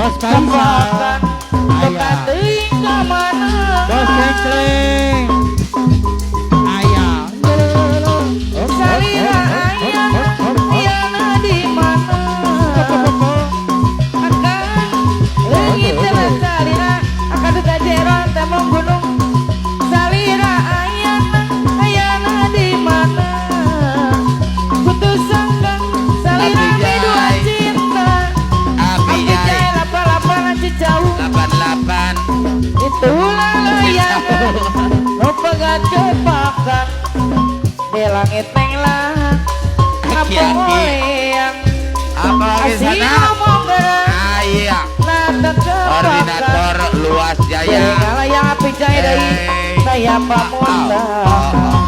Bos Kaisar bukan teuing ka mana Bos Kengkling ayah salira ayana ayana di mana akan leungit teh salira akan kajeron temong gunung salira ayana ayana di mana putus sanggang salira dua cinta api jai lapan-lapan jauh 88 itulah layangan lo pegat jebakan di langit neng lah kampung yang apa lagi asih sana ngomong gerak iya nada koordinator jebakan luas jaya sehingga layang api jai dari saya pamuntah